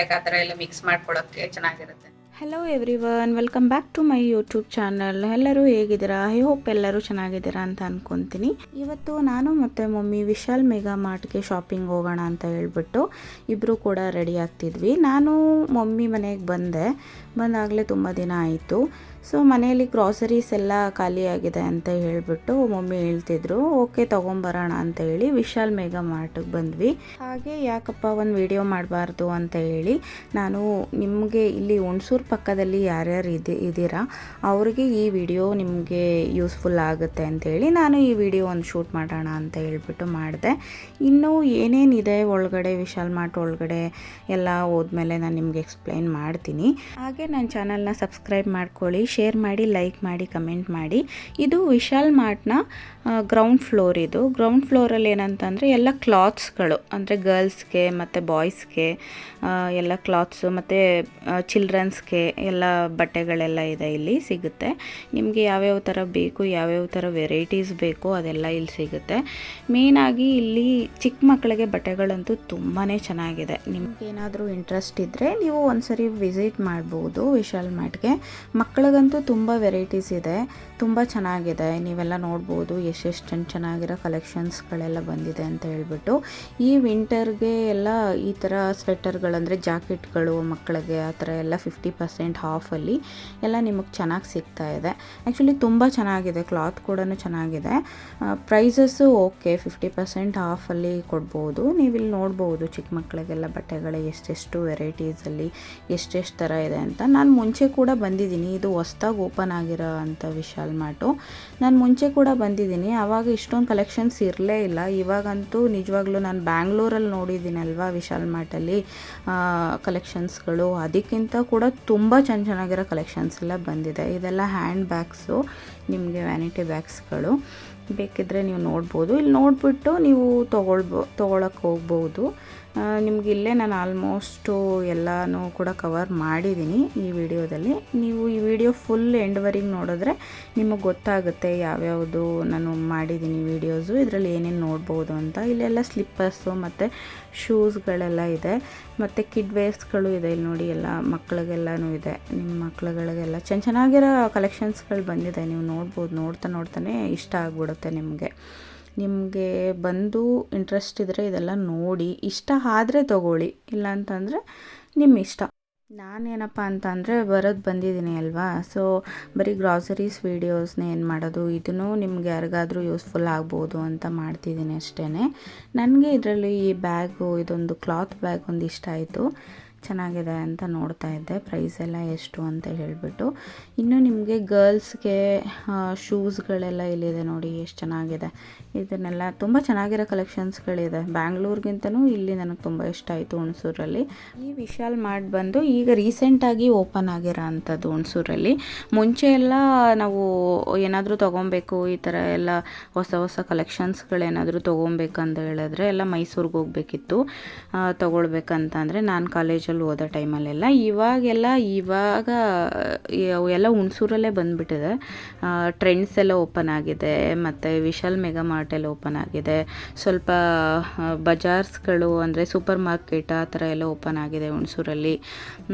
Like ಆ ಥರ ಎಲ್ಲ ಮಿಕ್ಸ್ ಮಾಡ್ಕೊಡೋಕ್ಕೆ ಚೆನ್ನಾಗಿರುತ್ತೆ. Hello everyone, welcome back to my YouTube channel. ಎಲ್ಲರೂ ಹೇಗಿದ್ದೀರಾ? ಐ ಹೋಪ್ ಎಲ್ಲರೂ ಚೆನ್ನಾಗಿದ್ದೀರಾ ಅಂತ ಅನ್ಕೊತೀನಿ. ಇವತ್ತು ನಾನು ಮತ್ತು ಮಮ್ಮಿ ವಿಶಾಲ್ ಮೆಗಾ ಮಾರ್ಟ್ಗೆ ಶಾಪಿಂಗ್ ಹೋಗೋಣ ಅಂತ ಹೇಳ್ಬಿಟ್ಟು ಇಬ್ಬರು ಕೂಡ ರೆಡಿ ಆಗ್ತಿದ್ವಿ. ನಾನು ಮಮ್ಮಿ ಮನೆಗೆ ಬಂದಾಗಲೇ ತುಂಬ ದಿನ ಆಯಿತು. ಸೊ ಮನೆಯಲ್ಲಿ ಗ್ರಾಸರೀಸ್ ಎಲ್ಲ ಖಾಲಿಯಾಗಿದೆ ಅಂತ ಹೇಳಿಬಿಟ್ಟು ಮಮ್ಮಿ ಹೇಳ್ತಿದ್ರು. ಓಕೆ ತೊಗೊಂಬರೋಣ ಅಂತ ಹೇಳಿ ವಿಶಾಲ್ ಮೆಗಾ ಮಾರ್ಟಿಗೆ ಬಂದ್ವಿ. ಹಾಗೆ ಯಾಕಪ್ಪ ಒಂದು ವಿಡಿಯೋ ಮಾಡಬಾರ್ದು ಅಂತ ಹೇಳಿ ನಾನು ನಿಮಗೆ ಇಲ್ಲಿ ಹುಣಸೂರು ಪಕ್ಕದಲ್ಲಿ ಯಾರ್ಯಾರು ಇದ್ದೀರಾ ಅವ್ರಿಗೆ ಈ ವಿಡಿಯೋ ನಿಮಗೆ ಯೂಸ್ಫುಲ್ ಆಗುತ್ತೆ ಅಂತೇಳಿ ನಾನು ಈ ವಿಡಿಯೋ ಒಂದು ಶೂಟ್ ಮಾಡೋಣ ಅಂತ ಹೇಳ್ಬಿಟ್ಟು ಮಾಡಿದೆ. ಇನ್ನೂ ಏನೇನಿದೆ ಒಳಗಡೆ ವಿಶಾಲ್ ಮಾರ್ಟ್ ಒಳಗಡೆ ಎಲ್ಲ ಹೋದ್ಮೇಲೆ ನಾನು ನಿಮಗೆ ಎಕ್ಸ್ಪ್ಲೈನ್ ಮಾಡ್ತೀನಿ. ಹಾಗೆ ನನ್ನ ಚಾನಲ್ನ ಸಬ್ಸ್ಕ್ರೈಬ್ ಮಾಡ್ಕೊಳ್ಳಿ, ಶೇರ್ ಮಾಡಿ, ಲೈಕ್ ಮಾಡಿ, ಕಮೆಂಟ್ ಮಾಡಿ. ಇದು ವಿಶಾಲ್ ಮಾರ್ಟ್ನ ಗ್ರೌಂಡ್ ಫ್ಲೋರ್. ಇದು ಗ್ರೌಂಡ್ ಫ್ಲೋರಲ್ಲಿ ಏನಂತಂದರೆ ಎಲ್ಲ ಕ್ಲಾತ್ಸ್ಗಳು, ಅಂದರೆ ಗರ್ಲ್ಸ್ಗೆ ಮತ್ತು ಬಾಯ್ಸ್ಗೆ ಎಲ್ಲ ಕ್ಲಾತ್ಸು ಮತ್ತು ಚಿಲ್ಡ್ರನ್ಸ್ಗೆ ಎಲ್ಲ ಬಟ್ಟೆಗಳೆಲ್ಲ ಇದೆ, ಇಲ್ಲಿ ಸಿಗುತ್ತೆ. ನಿಮಗೆ ಯಾವ್ಯಾವ ಥರ ಬೇಕು, ಯಾವ್ಯಾವ ಥರ ವೆರೈಟೀಸ್ ಬೇಕು ಅದೆಲ್ಲ ಇಲ್ಲಿ ಸಿಗುತ್ತೆ. ಮೇಯ್ನಾಗಿ ಇಲ್ಲಿ ಚಿಕ್ಕ ಮಕ್ಕಳಿಗೆ ಬಟ್ಟೆಗಳಂತೂ ತುಂಬಾ ಚೆನ್ನಾಗಿದೆ. ನಿಮಗೇನಾದರೂ ಇಂಟ್ರೆಸ್ಟ್ ಇದ್ದರೆ ನೀವು ಒಂದ್ಸರಿ ವಿಸಿಟ್ ಮಾಡ್ಬೋದು ವಿಶಾಲ್ ಮಾರ್ಟ್ಗೆ. ಮಕ್ಕಳಿಗಂತೂ ತುಂಬ ವೆರೈಟೀಸ್ ಇದೆ, ತುಂಬ ಚೆನ್ನಾಗಿದೆ. ನೀವೆಲ್ಲ ನೋಡ್ಬೋದು ಎಷ್ಟೆಷ್ಟು ಚೆನ್ನಾಗಿರೋ ಕಲೆಕ್ಷನ್ಸ್ಗಳೆಲ್ಲ ಬಂದಿದೆ ಅಂತ ಹೇಳ್ಬಿಟ್ಟು. ಈ ವಿಂಟರ್ಗೆ ಎಲ್ಲ ಈ ಥರ ಸ್ವೆಟರ್ಗಳಂದರೆ ಜಾಕೆಟ್ಗಳು ಮಕ್ಕಳಿಗೆ ಆ ಥರ ಎಲ್ಲ 50% ಆಫಲ್ಲಿ ಎಲ್ಲ ನಿಮಗೆ ಚೆನ್ನಾಗಿ ಸಿಗ್ತಾ ಇದೆ. ಆ್ಯಕ್ಚುಲಿ ತುಂಬ ಚೆನ್ನಾಗಿದೆ, ಕ್ಲಾತ್ ಕೂಡ ಚೆನ್ನಾಗಿದೆ. ಪ್ರೈಸಸ್ಸು ಓಕೆ, 50% ಆಫಲ್ಲಿ ಕೊಡ್ಬೋದು. ನೀವಿಲ್ಲಿ ನೋಡ್ಬೋದು ಚಿಕ್ಕ ಮಕ್ಕಳಿಗೆಲ್ಲ ಬಟ್ಟೆಗಳು ಎಷ್ಟೆಷ್ಟು ವೆರೈಟೀಸಲ್ಲಿ ಎಷ್ಟೆಷ್ಟು ಥರ ಇದೆ ಅಂತ. ನಾನು ಮುಂಚೆ ಕೂಡ ಬಂದಿದ್ದೀನಿ, ಇದು ಹೊಸ್ದಾಗಿ ಓಪನ್ ಆಗಿರೋ ಅಂಥ ವಿಶಾಲ್ ಮಾರ್ಟು. ನಾನು ಮುಂಚೆ ಕೂಡ ಬಂದಿದ್ದೀನಿ, ಆವಾಗ ಇಷ್ಟೊಂದು ಕಲೆಕ್ಷನ್ಸ್ ಇರಲೇ ಇಲ್ಲ. ಇವಾಗಂತೂ ನಿಜವಾಗ್ಲೂ ನಾನು ಬ್ಯಾಂಗ್ಳೂರಲ್ಲಿ ನೋಡಿದ್ದೀನಲ್ವ ವಿಶಾಲ್ ಮಾರ್ಟಲ್ಲಿ ಕಲೆಕ್ಷನ್ಸ್ಗಳು, ಅದಕ್ಕಿಂತ ಕೂಡ ತುಂಬ ಚೆನ್ನಾಗಿರೋ ಕಲೆಕ್ಷನ್ಸ್ ಎಲ್ಲ ಬಂದಿದೆ. ಇದೆಲ್ಲ ಹ್ಯಾಂಡ್ ಬ್ಯಾಗ್ಸು, ನಿಮಗೆ ವ್ಯಾನಿಟಿ ಬ್ಯಾಗ್ಸ್ಗಳು ಬೇಕಿದ್ದರೆ ನೀವು ನೋಡ್ಬೋದು. ಇಲ್ಲಿ ನೋಡಿಬಿಟ್ಟು ನೀವು ತೊಗೊಳಕ್ಕೆ ಹೋಗ್ಬೋದು. ನಿಮ್ಗೆ ಇಲ್ಲೇ ನಾನು ಆಲ್ಮೋಸ್ಟು ಎಲ್ಲನೂ ಕೂಡ ಕವರ್ ಮಾಡಿದ್ದೀನಿ ಈ ವಿಡಿಯೋದಲ್ಲಿ. ನೀವು ಈ ವಿಡಿಯೋ ಫುಲ್ ಎಂಡ್ವರೆಗೆ ನೋಡಿದ್ರೆ ನಿಮಗೆ ಗೊತ್ತಾಗುತ್ತೆ ಯಾವ್ಯಾವುದು ನಾನು ಮಾಡಿದ್ದೀನಿ ವಿಡಿಯೋಸು, ಇದರಲ್ಲಿ ಏನೇನು ನೋಡ್ಬೋದು ಅಂತ. ಇಲ್ಲೆಲ್ಲ ಸ್ಲಿಪ್ಪರ್ಸು ಮತ್ತು ಶೂಸ್ಗಳೆಲ್ಲ ಇದೆ, ಮತ್ತು ಕಿಡ್ ವೇರ್ಸ್ಗಳು ಇದೆ. ಇಲ್ಲಿ ನೋಡಿ ಎಲ್ಲ ಮಕ್ಕಳಿಗೆಲ್ಲನೂ ಇದೆ, ನಿಮ್ಮ ಮಕ್ಕಳುಗಳಿಗೆಲ್ಲ ಚೆನ್ನಾಗಿರೋ ಕಲೆಕ್ಷನ್ಸ್ಗಳು ಬಂದಿದೆ. ನೀವು ನೋಡ್ಬೋದು, ನೋಡ್ತಾನೆ ಇಷ್ಟ ಆಗ್ಬಿಡುತ್ತೆ ನಿಮಗೆ ಬಂದು ಇಂಟ್ರೆಸ್ಟ್ ಇದ್ದರೆ ಇದೆಲ್ಲ ನೋಡಿ, ಇಷ್ಟ ಆದರೆ ತೊಗೊಳ್ಳಿ, ಇಲ್ಲ ಅಂತಂದರೆ ನಿಮ್ಮ ಇಷ್ಟ. ನಾನೇನಪ್ಪ ಅಂತಂದರೆ ಬಂದಿದ್ದೀನಿ ಅಲ್ವಾ, ಸೊ ಬರೀ ಗ್ರಾಸರೀಸ್ ವೀಡಿಯೋಸ್ನೇ ಏನು ಮಾಡೋದು, ಇದನ್ನು ನಿಮ್ಗೆ ಯಾರಿಗಾದರೂ ಯೂಸ್ಫುಲ್ ಆಗ್ಬೋದು ಅಂತ ಮಾಡ್ತಿದ್ದೀನಿ ಅಷ್ಟೇ. ನನಗೆ ಇದರಲ್ಲಿ ಈ ಬ್ಯಾಗು, ಇದೊಂದು ಕ್ಲಾತ್ ಬ್ಯಾಗ್ ಒಂದು ಇಷ್ಟ ಆಯಿತು, ಚೆನ್ನಾಗಿದೆ ಅಂತ ನೋಡ್ತಾ ಇದ್ದೆ. ಪ್ರೈಸ್ ಎಲ್ಲ ಎಷ್ಟು ಅಂತ ಹೇಳಿಬಿಟ್ಟು. ಇನ್ನು ನಿಮಗೆ ಗರ್ಲ್ಸ್ಗೆ ಶೂಸ್ಗಳೆಲ್ಲ ಇಲ್ಲಿದೆ ನೋಡಿ, ಎಷ್ಟು ಚೆನ್ನಾಗಿದೆ. ಇದನ್ನೆಲ್ಲ ತುಂಬ ಚೆನ್ನಾಗಿರೋ ಕಲೆಕ್ಷನ್ಸ್ಗಳಿದೆ. ಬ್ಯಾಂಗ್ಳೂರ್ಗಿಂತನೂ ಇಲ್ಲಿ ನನಗೆ ತುಂಬ ಇಷ್ಟ ಆಯಿತು ಹುಣಸೂರಲ್ಲಿ. ಈ ವಿಶಾಲ್ ಮಾರ್ಟ್ ಬಂದು ಈಗ ರೀಸೆಂಟಾಗಿ ಓಪನ್ ಆಗಿರೋ ಅಂಥದ್ದು ಹುಣಸೂರಲ್ಲಿ. ಮುಂಚೆ ಎಲ್ಲ ನಾವು ಏನಾದರೂ ತೊಗೊಬೇಕು, ಈ ಥರ ಎಲ್ಲ ಹೊಸ ಕಲೆಕ್ಷನ್ಸ್ಗಳೇನಾದರೂ ತೊಗೊಬೇಕಂತ ಹೇಳಿದ್ರೆ ಎಲ್ಲ ಮೈಸೂರಿಗೆ ಹೋಗಬೇಕಿತ್ತು ತೊಗೊಳ್ಬೇಕಂತಂದರೆ. ನಾನು ಕಾಲೇಜಲ್ಲಿ ಓದೋ ಟೈಮಲ್ಲೆಲ್ಲ. ಇವಾಗ ಎಲ್ಲ ಹುಣಸೂರಲ್ಲೇ ಬಂದುಬಿಟ್ಟಿದೆ. ಟ್ರೆಂಡ್ಸ್ ಎಲ್ಲ ಓಪನ್ ಆಗಿದೆ, ಮತ್ತು ವಿಶಾಲ್ ಮೆಗಾ ಮಾರ್ಟ್ ಎಲ್ಲ ಓಪನ್ ಆಗಿದೆ. ಸ್ವಲ್ಪ ಬಜಾರ್ಸ್ಗಳು ಅಂದರೆ ಸೂಪರ್ ಮಾರ್ಕೆಟ್ ಆ ಥರ ಎಲ್ಲ ಓಪನ್ ಆಗಿದೆ ಹುಣಸೂರಲ್ಲಿ.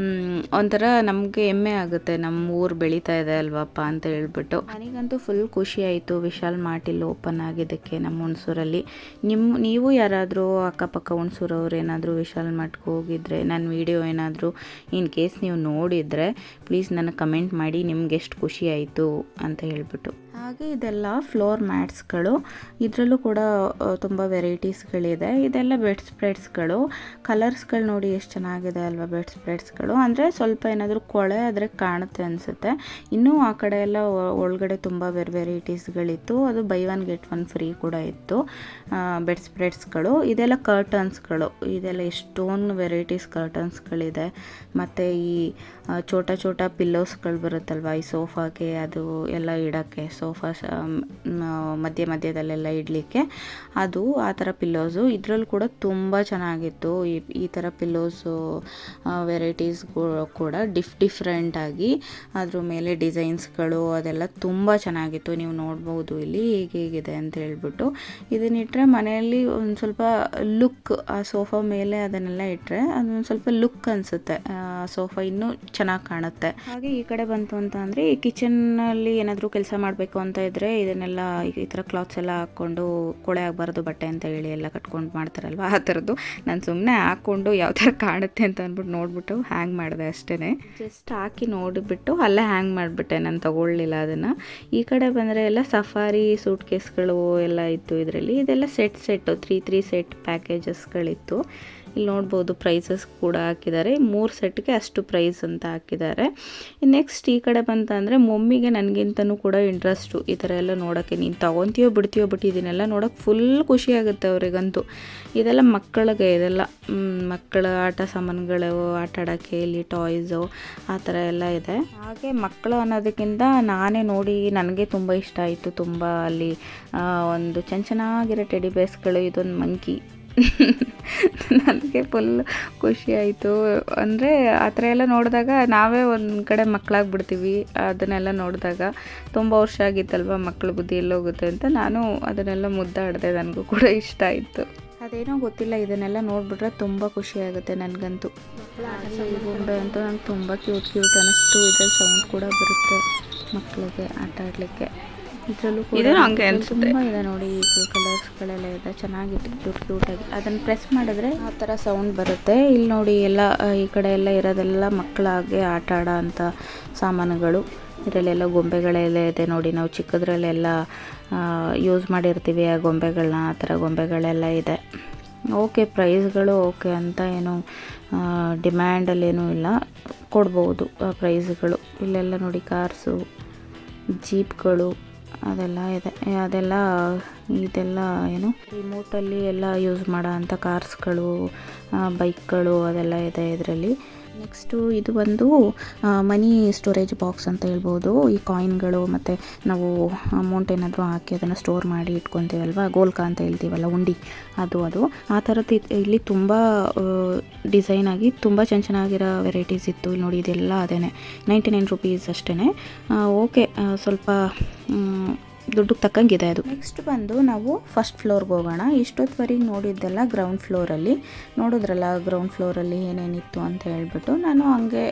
ಒಂಥರ ನಮಗೆ ಹೆಮ್ಮೆ ಆಗುತ್ತೆ, ನಮ್ಮ ಊರು ಬೆಳೀತಾ ಇದೆ ಅಲ್ವಪ್ಪ ಅಂತ ಹೇಳ್ಬಿಟ್ಟು. ನನಗಂತೂ ಫುಲ್ ಖುಷಿ ಆಯಿತು ವಿಶಾಲ್ ಮಾರ್ಟ್ ಇಲ್ಲಿ ಓಪನ್ ಆಗಿದ್ದಕ್ಕೆ ನಮ್ಮ ಹುಣಸೂರಲ್ಲಿ. ನೀವು ಯಾರಾದರೂ ಅಕ್ಕಪಕ್ಕ ಹುಣಸೂರವ್ರು ಏನಾದರೂ ವಿಶಾಲ್ ಮಾರ್ಟ್ಗೆ ಹೋಗಿದ್ರೆ, ನನ್ನ ವಿಡಿಯೋ ಏನಾದರೂ ಇನ್ ಕೇಸ್ ನೀವು ನೋಡಿದರೆ ಪ್ಲೀಸ್ ನನಗೆ ಕಮೆಂಟ್ ಮಾಡಿ ನಿಮ್ಗೆ ಎಷ್ಟು ಖುಷಿ ಆಯಿತು ಅಂತ ಹೇಳ್ಬಿಟ್ಟು. ಹಾಗೆ ಇದೆಲ್ಲ ಫ್ಲೋರ್ ಮ್ಯಾಟ್ಸ್ಗಳು, ಇದರಲ್ಲೂ ಕೂಡ ತುಂಬ ವೆರೈಟೀಸ್ಗಳಿದೆ. ಇದೆಲ್ಲ ಬೆಡ್ ಸ್ಪ್ರೆಡ್ಸ್ಗಳು, ಕಲರ್ಸ್ಗಳು ನೋಡಿ ಎಷ್ಟು ಚೆನ್ನಾಗಿದೆ ಅಲ್ವಾ ಬೆಡ್ ಸ್ಪ್ರೆಡ್ಸ್ಗಳು. ಅಂದರೆ ಸ್ವಲ್ಪ ಏನಾದರೂ ಕೊಳೆ ಆದರೆ ಕಾಣುತ್ತೆ ಅನಿಸುತ್ತೆ. ಇನ್ನೂ ಆ ಕಡೆ ಎಲ್ಲ ಒಳಗಡೆ ತುಂಬ ವೆರೈಟೀಸ್ಗಳಿತ್ತು. ಅದು by one get one free ಕೂಡ ಇತ್ತು ಬೆಡ್ ಸ್ಪ್ರೆಡ್ಸ್ಗಳು. ಇದೆಲ್ಲ ಕರ್ಟನ್ಸ್ಗಳು, ಇದೆಲ್ಲ ಎಷ್ಟೊಂದು ವೆರೈಟೀಸ್ ಕರ್ಟನ್ಸ್ಗಳಿದೆ. ಮತ್ತು ಈ ಚೋಟ ಪಿಲ್ಲೋಸ್ಗಳು ಬರುತ್ತಲ್ವ ಈ ಸೋಫಾಗೆ, ಅದು ಎಲ್ಲ ಇಡೋಕ್ಕೆ. ಸೋಫಾ ಮಧ್ಯದಲ್ಲೆಲ್ಲ ಇಡಲಿಕ್ಕೆ, ಅದು ಆ ಥರ ಪಿಲ್ಲೋಸು. ಇದರಲ್ಲೂ ಕೂಡ ತುಂಬ ಚೆನ್ನಾಗಿತ್ತು. ಈ ಥರ ಪಿಲ್ಲೋಸು ವೆರೈಟೀಸ್ ಕೂಡ ಡಿಫ್ರೆಂಟಾಗಿ ಅದ್ರ ಮೇಲೆ ಡಿಸೈನ್ಸ್ಗಳು ಅದೆಲ್ಲ ತುಂಬ ಚೆನ್ನಾಗಿತ್ತು. ನೀವು ನೋಡ್ಬೋದು ಇಲ್ಲಿ ಹೇಗಿದೆ ಅಂತ ಹೇಳ್ಬಿಟ್ಟು. ಇದನ್ನಿಟ್ಟರೆ ಮನೆಯಲ್ಲಿ ಒಂದು ಸ್ವಲ್ಪ ಲುಕ್, ಆ ಸೋಫಾ ಮೇಲೆ ಅದನ್ನೆಲ್ಲ ಇಟ್ಟರೆ ಅದೊಂದು ಸ್ವಲ್ಪ ಲುಕ್ ಅನಿಸುತ್ತೆ, ಸೋಫಾ ಇನ್ನೂ ಚೆನ್ನಾಗಿ ಕಾಣುತ್ತೆ. ಹಾಗೆ ಈ ಕಡೆ ಬಂತು ಅಂತ ಅಂದರೆ ಈ ಕಿಚನ್ನಲ್ಲಿ ಏನಾದರೂ ಕೆಲಸ ಮಾಡಬೇಕು ಅಂತ ಇದ್ದರೆ ಇದನ್ನೆಲ್ಲ ಈ ಥರ ಕ್ಲಾತ್ಸ್ ಎಲ್ಲ ಹಾಕ್ಕೊಂಡು ಕೊಳೆ ಆಗಬಾರ್ದು ಬಟ್ಟೆ ಅಂತ ಹೇಳಿ ಎಲ್ಲ ಕಟ್ಕೊಂಡು ಮಾಡ್ತಾರಲ್ವ, ಆ ಥರದ್ದು ನಾನು ಸುಮ್ಮನೆ ಹಾಕ್ಕೊಂಡು ಯಾವ ಥರ ಕಾಣುತ್ತೆ ಅಂತ ಅಂದ್ಬಿಟ್ಟು ನೋಡಿಬಿಟ್ಟು ಹ್ಯಾಂಗ್ ಮಾಡಿದೆ ಅಷ್ಟೇ. ಜಸ್ಟ್ ಹಾಕಿ ನೋಡಿಬಿಟ್ಟು ಅಲ್ಲೇ ಹ್ಯಾಂಗ್ ಮಾಡಿಬಿಟ್ಟೆ, ನಾನು ತಗೊಳ್ಳಿಲ್ಲ ಅದನ್ನು. ಈ ಕಡೆ ಬಂದರೆ ಎಲ್ಲ ಸಫಾರಿ ಸೂಟ್ ಕೇಸ್ಗಳು ಎಲ್ಲ ಇತ್ತು ಇದರಲ್ಲಿ. ಇದೆಲ್ಲ ಸೆಟ್ಟು 3 ಸೆಟ್ ಪ್ಯಾಕೇಜಸ್ಗಳಿತ್ತು. ಇಲ್ಲಿ ನೋಡ್ಬೋದು ಪ್ರೈಸಸ್ ಕೂಡ ಹಾಕಿದ್ದಾರೆ. 3 ಸೆಟ್ಗೆ ಅಷ್ಟು ಪ್ರೈಸ್ ಅಂತ ಹಾಕಿದ್ದಾರೆ. ನೆಕ್ಸ್ಟ್ ಈ ಕಡೆ ಬಂತಂದರೆ ಮಮ್ಮಿಗೆ ನನಗಿಂತನೂ ಕೂಡ ಇಂಟ್ರೆಸ್ಟು ಈ ಥರ ಎಲ್ಲ ನೋಡೋಕ್ಕೆ. ನೀನು ತೊಗೊತೀಯೋ ಬಿಡ್ತೀಯೋ ಬಟ್ ಇದನ್ನೆಲ್ಲ ನೋಡೋಕ್ಕೆ ಫುಲ್ ಖುಷಿಯಾಗುತ್ತೆ ಅವರಿಗಂತೂ. ಇದೆಲ್ಲ ಮಕ್ಕಳಿಗೆ, ಇದೆಲ್ಲ ಮಕ್ಕಳ ಆಟ ಸಾಮಾನುಗಳು, ಆಟ ಆಡೋಕ್ಕೆ ಇಲ್ಲಿ ಟಾಯ್ಸು ಆ ಥರ ಎಲ್ಲ ಇದೆ. ಹಾಗೆ ಮಕ್ಕಳು ಅನ್ನೋದಕ್ಕಿಂತ ನಾನೇ ನೋಡಿ ನನಗೆ ತುಂಬ ಇಷ್ಟ ಆಯಿತು. ತುಂಬ ಅಲ್ಲಿ ಒಂದು ಚೆನ್ನಾಗಿರೋ ಟೆಡಿ ಬೇರ್ಸ್ಗಳು, ಇದೊಂದು ಮಂಕಿ ನನಗೆ ಫುಲ್ ಖುಷಿ ಆಯಿತು. ಅಂದರೆ ಆ ಥರ ಎಲ್ಲ ನೋಡಿದಾಗ ನಾವೇ ಒಂದು ಕಡೆ ಮಕ್ಕಳಾಗ್ಬಿಡ್ತೀವಿ. ಅದನ್ನೆಲ್ಲ ನೋಡಿದಾಗ ತುಂಬ ವರ್ಷ ಆಗಿತ್ತಲ್ವ, ಮಕ್ಕಳ ಬುದ್ಧಿ ಎಲ್ಲೋಗುತ್ತೆ ಅಂತ ನಾನು ಅದನ್ನೆಲ್ಲ ಮುದ್ದಾಡಿದೆ. ನನಗೂ ಕೂಡ ಇಷ್ಟ ಆಯಿತು. ಅದೇನೋ ಗೊತ್ತಿಲ್ಲ, ಇದನ್ನೆಲ್ಲ ನೋಡಿಬಿಟ್ರೆ ತುಂಬ ಖುಷಿಯಾಗುತ್ತೆ ನನಗಂತೂ. ಈ ಗೊಂಬೆ ಅಂತೂ ನಂಗೆ ತುಂಬ ಕ್ಯೂಟ್ ಅನ್ನಿಸ್ತು. ಇದ್ರಲ್ಲಿ ಸೌಂಡ್ ಕೂಡ ಬರುತ್ತೆ ಮಕ್ಕಳಿಗೆ ಆಟ ಆಡಲಿಕ್ಕೆ. ಇದರಲ್ಲೂ ಕೂಡ ತುಂಬ ಇದೆ ನೋಡಿ, ಕಲರ್ಸ್ಗಳೆಲ್ಲ ಇದೆ, ಚೆನ್ನಾಗಿತ್ತು ಕ್ಯೂಟಾಗಿ. ಅದನ್ನು ಪ್ರೆಸ್ ಮಾಡಿದ್ರೆ ಆ ಥರ ಸೌಂಡ್ ಬರುತ್ತೆ. ಇಲ್ಲಿ ನೋಡಿ ಎಲ್ಲ ಈ ಕಡೆ ಎಲ್ಲ ಇರೋದೆಲ್ಲ ಮಕ್ಕಳಾಗೆ ಆಟ ಆಡೋ ಅಂಥ ಸಾಮಾನುಗಳು. ಇದರಲ್ಲೆಲ್ಲ ಗೊಂಬೆಗಳೆಲ್ಲ ಇದೆ ನೋಡಿ, ನಾವು ಚಿಕ್ಕದ್ರಲ್ಲೆಲ್ಲ ಯೂಸ್ ಮಾಡಿರ್ತೀವಿ ಆ ಗೊಂಬೆಗಳನ್ನ, ಆ ಥರ ಗೊಂಬೆಗಳೆಲ್ಲ ಇದೆ. ಓಕೆ, ಪ್ರೈಸ್ಗಳು ಓಕೆ ಅಂತ ಏನು ಡಿಮ್ಯಾಂಡಲ್ಲೇನೂ ಇಲ್ಲ, ಕೊಡ್ಬೋದು ಪ್ರೈಸ್ಗಳು. ಇಲ್ಲೆಲ್ಲ ನೋಡಿ ಕಾರ್ಸು, ಜೀಪ್ಗಳು ಅದೆಲ್ಲ ಇದೆ. ಇದೆಲ್ಲ ಏನು ರಿಮೋಟಲ್ಲಿ ಎಲ್ಲ ಯೂಸ್ ಮಾಡೋ ಅಂಥ ಕಾರ್ಸ್ಗಳು, ಬೈಕ್ಗಳು ಅದೆಲ್ಲ ಇದೆ ಇದರಲ್ಲಿ. ನೆಕ್ಸ್ಟು ಇದು ಒಂದು ಮನಿ ಸ್ಟೋರೇಜ್ ಬಾಕ್ಸ್ ಅಂತ ಹೇಳ್ಬೋದು. ಈ ಕಾಯಿನ್ಗಳು ಮತ್ತು ನಾವು ಅಮೌಂಟ್ ಏನಾದರೂ ಹಾಕಿ ಅದನ್ನು ಸ್ಟೋರ್ ಮಾಡಿ ಇಟ್ಕೊತೀವಲ್ವ, ಗೋಲ್ಕ ಅಂತ ಹೇಳ್ತೀವಲ್ಲ, ಉಂಡಿ, ಅದು ಆ ಥರದ್ದು ಇಲ್ಲಿ ತುಂಬ ಡಿಸೈನ್ ಆಗಿ ತುಂಬ ಚೆನ್ನಾಗಿರೋ ವೆರೈಟೀಸ್ ಇತ್ತು. ಇಲ್ಲಿ ನೋಡಿ ಇದೆಲ್ಲ ಅದೇ 99 ರುಪೀಸ್ ಅಷ್ಟೇ. ಓಕೆ, ಸ್ವಲ್ಪ ದುಡ್ಡಿಗೆ ತಕ್ಕಂಗಿದೆ ಅದು. ನೆಕ್ಸ್ಟ್ ಬಂದು ನಾವು ಫಸ್ಟ್ ಫ್ಲೋರ್ಗೆ ಹೋಗೋಣ. ಇಷ್ಟೊತ್ತವರೆಗೆ ನೋಡಿದ್ದೆಲ್ಲ ಗ್ರೌಂಡ್ ಫ್ಲೋರಲ್ಲಿ ನೋಡಿದ್ರಲ್ಲ, ಗ್ರೌಂಡ್ ಫ್ಲೋರಲ್ಲಿ ಏನೇನಿತ್ತು ಅಂತ ಹೇಳ್ಬಿಟ್ಟು ನಾನು ಹಂಗೆ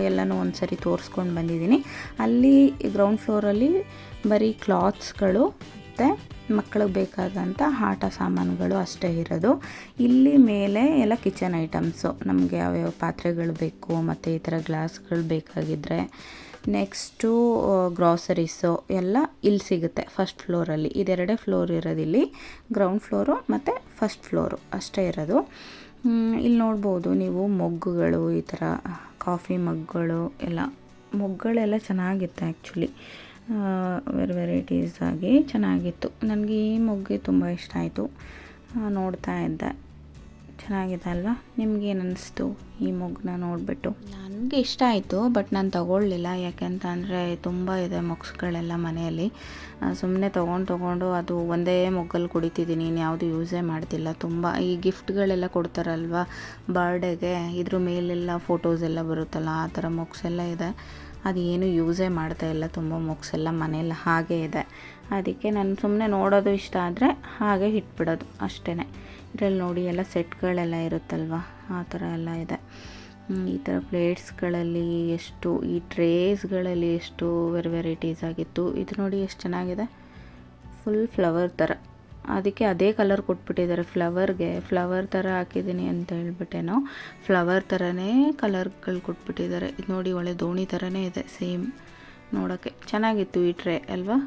ಎಲ್ಲನೂ ಒಂದು ಸರಿ ತೋರಿಸ್ಕೊಂಡು ಬಂದಿದ್ದೀನಿ. ಅಲ್ಲಿ ಗ್ರೌಂಡ್ ಫ್ಲೋರಲ್ಲಿ ಬರೀ ಕ್ಲಾತ್ಸ್ಗಳು ಮತ್ತು ಮಕ್ಕಳಿಗೆ ಬೇಕಾದಂಥ ಆಟ ಸಾಮಾನುಗಳು ಅಷ್ಟೇ ಇರೋದು. ಇಲ್ಲಿ ಮೇಲೆ ಎಲ್ಲ ಕಿಚನ್ ಐಟಮ್ಸು, ನಮಗೆ ಯಾವ್ಯಾವ ಪಾತ್ರೆಗಳು ಬೇಕು ಮತ್ತು ಈ ಥರ ಗ್ಲಾಸ್ಗಳು ಬೇಕಾಗಿದ್ದರೆ, ನೆಕ್ಸ್ಟು ಗ್ರಾಸರೀಸು ಎಲ್ಲ ಇಲ್ಲಿ ಸಿಗುತ್ತೆ ಫಸ್ಟ್ ಫ್ಲೋರಲ್ಲಿ. ಇದೆರಡೇ ಫ್ಲೋರ್ ಇರೋದಿಲ್ಲಿ, ಗ್ರೌಂಡ್ ಫ್ಲೋರು ಮತ್ತು ಫಸ್ಟ್ ಫ್ಲೋರು ಅಷ್ಟೇ ಇರೋದು. ಇಲ್ಲಿ ನೋಡ್ಬೋದು ನೀವು ಮೊಗ್ಗುಗಳು, ಈ ಥರ ಕಾಫಿ ಮಗ್ಗಳು ಎಲ್ಲ, ಮೊಗ್ಗಳೆಲ್ಲ ಚೆನ್ನಾಗಿತ್ತು ಆ್ಯಕ್ಚುಲಿ, ವೆರೈಟೀಸ್ ಆಗಿ ಚೆನ್ನಾಗಿತ್ತು. ನನಗೆ ಈ ಮೊಗ್ಗೆ ತುಂಬ ಇಷ್ಟ ಆಯಿತು, ನೋಡ್ತಾ ಇದ್ದೆ. ಚೆನ್ನಾಗಿದೆ ಅಲ್ವಾ? ನಿಮಗೇನು ಅನ್ನಿಸ್ತು ಈ ಮೊಗ್ಗನ್ನ ನೋಡಿಬಿಟ್ಟು? ನನಗೆ ಇಷ್ಟ ಆಯಿತು, ಬಟ್ ನಾನು ತಗೊಳ್ಳಿಲ್ಲ. ಯಾಕೆಂತ ಅಂದರೆ ತುಂಬ ಇದೆ ಮೊಗ್ಸ್ಗಳೆಲ್ಲ ಮನೆಯಲ್ಲಿ. ಸುಮ್ಮನೆ ತೊಗೊಂಡು ಅದು ಒಂದೇ ಮೊಗ್ಗಲ್ಲಿ ಕುಡಿತಿದ್ದೀನಿ, ಯಾವುದು ಯೂಸೇ ಮಾಡ್ತಿಲ್ಲ. ತುಂಬ ಈ ಗಿಫ್ಟ್ಗಳೆಲ್ಲ ಕೊಡ್ತಾರಲ್ವ ಬರ್ಡೇಗೆ, ಇದ್ರ ಮೇಲೆಲ್ಲ ಫೋಟೋಸ್ ಎಲ್ಲ ಬರುತ್ತಲ್ಲ, ಆ ಥರ ಮೊಗ್ಸ್ ಎಲ್ಲ ಇದೆ. ಅದು ಏನು ಯೂಸೇ ಮಾಡ್ತಾಯಿಲ್ಲ, ತುಂಬ ಮೊಗ್ಸ್ ಎಲ್ಲ ಮನೇಲಿ ಹಾಗೇ ಇದೆ. ಅದಕ್ಕೆ ನಾನು ಸುಮ್ಮನೆ ನೋಡೋದು ಇಷ್ಟ ಆದರೆ ಹಾಗೆ ಇಟ್ಬಿಡೋದು ಅಷ್ಟೇ. ಇದರಲ್ಲಿ ನೋಡಿ ಎಲ್ಲ ಸೆಟ್ಗಳೆಲ್ಲ ಇರುತ್ತಲ್ವ, ಆ ಥರ ಎಲ್ಲ ಇದೆ. ಈ ಥರ ಪ್ಲೇಟ್ಸ್ಗಳಲ್ಲಿ ಎಷ್ಟು, ಈ ಟ್ರೇಸ್ಗಳಲ್ಲಿ ಎಷ್ಟು ವೆರೈಟೀಸ್ ಆಗಿತ್ತು. ಇದು ನೋಡಿ ಎಷ್ಟು ಚೆನ್ನಾಗಿದೆ, ಫುಲ್ ಫ್ಲವರ್ ಥರ. ಅದಕ್ಕೆ ಅದೇ ಕಲರ್ ಕೊಟ್ಬಿಟ್ಟಿದ್ದಾರೆ ಫ್ಲವರ್ಗೆ, ಫ್ಲವರ್ ಥರ ಹಾಕಿದ್ದೀನಿ ಅಂತ ಹೇಳ್ಬಿಟ್ಟೇನೋ ಫ್ಲವರ್ ಥರನೇ ಕಲರ್ಗಳು ಕೊಟ್ಬಿಟ್ಟಿದ್ದಾರೆ. ಇದು ನೋಡಿ ಒಳ್ಳೆ ದೋಣಿ ಥರನೇ ಇದೆ ಸೇಮ್, ನೋಡೋಕ್ಕೆ ಚೆನ್ನಾಗಿತ್ತು ಈ ಟ್ರೇ ಅಲ್ವಾ?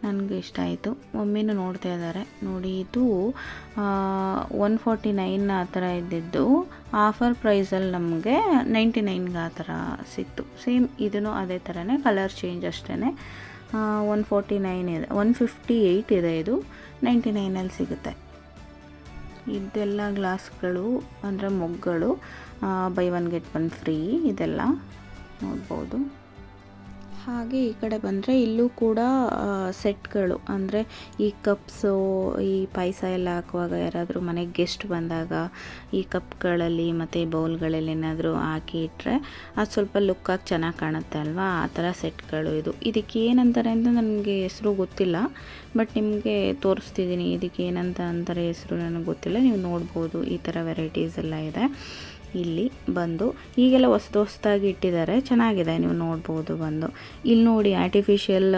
ನನಗೆ ಇಷ್ಟ ಆಯಿತು. ಮಮ್ಮಿನೂ ನೋಡ್ತಾ ಇದ್ದಾರೆ ನೋಡಿ. ಇದು 149 ಆ ಥರ ಇದ್ದಿದ್ದು ಆಫರ್ ಪ್ರೈಸಲ್ಲಿ ನಮಗೆ 99ಗೆ ಆ ಥರ ಸಿಕ್ತು. ಸೇಮ್ ಇದೂ ಅದೇ ಥರನೇ, ಕಲರ್ ಚೇಂಜ್ ಅಷ್ಟೇ. 149 ಇದೆ, 158 ಇದೆ, ಇದು 99ಅಲ್ಲಿ ಸಿಗುತ್ತೆ. ಇದೆಲ್ಲ ಗ್ಲಾಸ್ಗಳು ಅಂದರೆ ಮೊಗ್ಗಳು, ಬೈ 1 get 1 ಫ್ರೀ, ಇದೆಲ್ಲ ನೋಡ್ಬೋದು. ಹಾಗೆ ಈ ಕಡೆ ಬಂದರೆ ಇಲ್ಲೂ ಕೂಡ ಸೆಟ್ಗಳು ಅಂದರೆ ಈ ಕಪ್ಸು, ಈ ಪಾಯಸ ಎಲ್ಲ ಹಾಕುವಾಗ ಯಾರಾದರೂ ಮನೆಗೆ ಗೆಸ್ಟ್ ಬಂದಾಗ ಈ ಕಪ್ಗಳಲ್ಲಿ ಮತ್ತು ಬೌಲ್ಗಳಲ್ಲಿ ಏನಾದರೂ ಹಾಕಿ ಇಟ್ಟರೆ ಅದು ಸ್ವಲ್ಪ ಲುಕ್ಕಾಗಿ ಚೆನ್ನಾಗಿ ಕಾಣುತ್ತೆ ಅಲ್ವಾ, ಆ ಥರ ಸೆಟ್ಗಳು ಇದಕ್ಕೆ ಏನಂತಾರೆ ಅಂತ ನನಗೆ ಹೆಸರು ಗೊತ್ತಿಲ್ಲ, ಬಟ್ ನಿಮಗೆ ತೋರಿಸ್ತಿದ್ದೀನಿ. ಇದಕ್ಕೆ ಏನಂತ ಅಂತಾರೆ ಹೆಸರು ನನಗೆ ಗೊತ್ತಿಲ್ಲ, ನೀವು ನೋಡ್ಬೋದು. ಈ ಥರ ವೆರೈಟೀಸ್ ಎಲ್ಲ ಇದೆ ಇಲ್ಲಿ ಬಂದು. ಈಗೆಲ್ಲ ಹೊಸ್ದಾಗಿ ಇಟ್ಟಿದ್ದಾರೆ, ಚೆನ್ನಾಗಿದೆ, ನೀವು ನೋಡ್ಬೋದು ಬಂದು. ಇಲ್ಲಿ ನೋಡಿ ಆರ್ಟಿಫಿಷಿಯಲ್